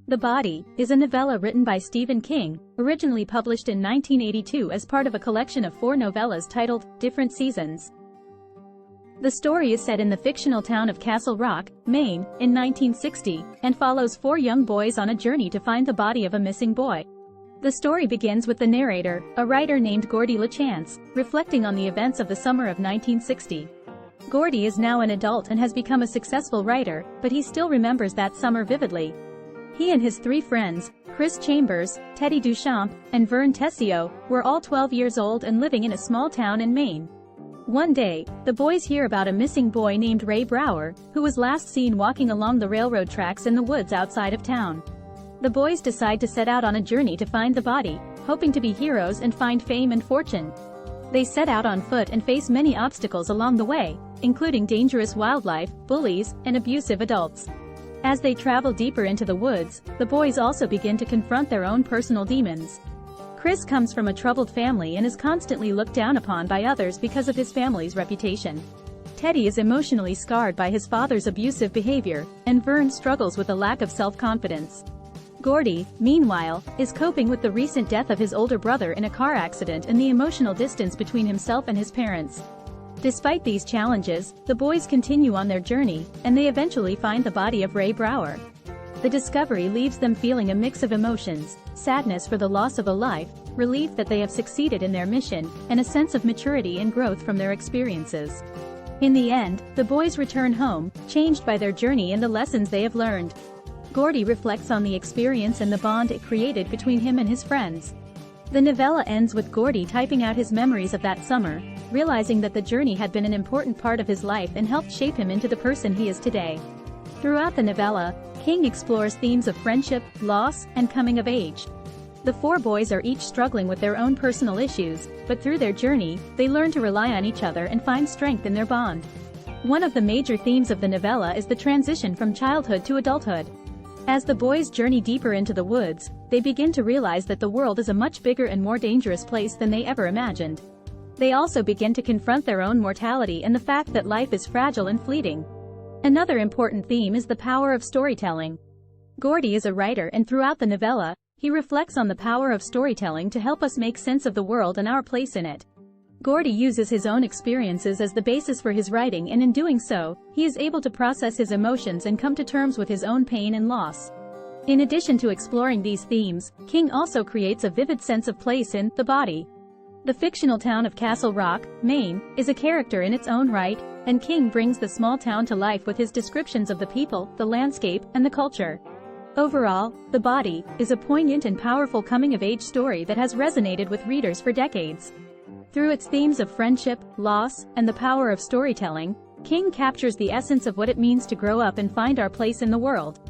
The Body is a novella written by Stephen King, originally published in 1982 as part of a collection of 4 novellas titled Different Seasons. The story is set in the fictional town of Castle Rock, Maine, in 1960, and follows 4 young boys on a journey to find the body of a missing boy. The story begins with the narrator, a writer named Gordy LaChance, reflecting on the events of the summer of 1960. Gordy is now an adult and has become a successful writer, but he still remembers that summer vividly. He and his 3 friends, Chris Chambers, Teddy Duchamp, and Vern Tessio, were all 12 years old and living in a small town in Maine. One day, the boys hear about a missing boy named Ray Brower, who was last seen walking along the railroad tracks in the woods outside of town. The boys decide to set out on a journey to find the body, hoping to be heroes and find fame and fortune. They set out on foot and face many obstacles along the way, including dangerous wildlife, bullies, and abusive adults. As they travel deeper into the woods, the boys also begin to confront their own personal demons. Chris comes from a troubled family and is constantly looked down upon by others because of his family's reputation. Teddy is emotionally scarred by his father's abusive behavior, and Vern struggles with a lack of self-confidence. Gordy, meanwhile, is coping with the recent death of his older brother in a car accident and the emotional distance between himself and his parents. Despite these challenges, the boys continue on their journey, and they eventually find the body of Ray Brower. The discovery leaves them feeling a mix of emotions: sadness for the loss of a life, relief that they have succeeded in their mission, and a sense of maturity and growth from their experiences. In the end, the boys return home, changed by their journey and the lessons they have learned. Gordy reflects on the experience and the bond it created between him and his friends. The novella ends with Gordy typing out his memories of that summer, realizing that the journey had been an important part of his life and helped shape him into the person he is today. Throughout the novella, King explores themes of friendship, loss, and coming of age. The 4 boys are each struggling with their own personal issues, but through their journey, they learn to rely on each other and find strength in their bond. One of the major themes of the novella is the transition from childhood to adulthood. As the boys journey deeper into the woods, they begin to realize that the world is a much bigger and more dangerous place than they ever imagined. They also begin to confront their own mortality and the fact that life is fragile and fleeting. Another important theme is the power of storytelling. Gordy is a writer, and throughout the novella, he reflects on the power of storytelling to help us make sense of the world and our place in it. Gordy uses his own experiences as the basis for his writing, and in doing so, he is able to process his emotions and come to terms with his own pain and loss. In addition to exploring these themes, King also creates a vivid sense of place in The Body. The fictional town of Castle Rock, Maine, is a character in its own right, and King brings the small town to life with his descriptions of the people, the landscape, and the culture. Overall, The Body is a poignant and powerful coming-of-age story that has resonated with readers for decades. Through its themes of friendship, loss, and the power of storytelling, King captures the essence of what it means to grow up and find our place in the world.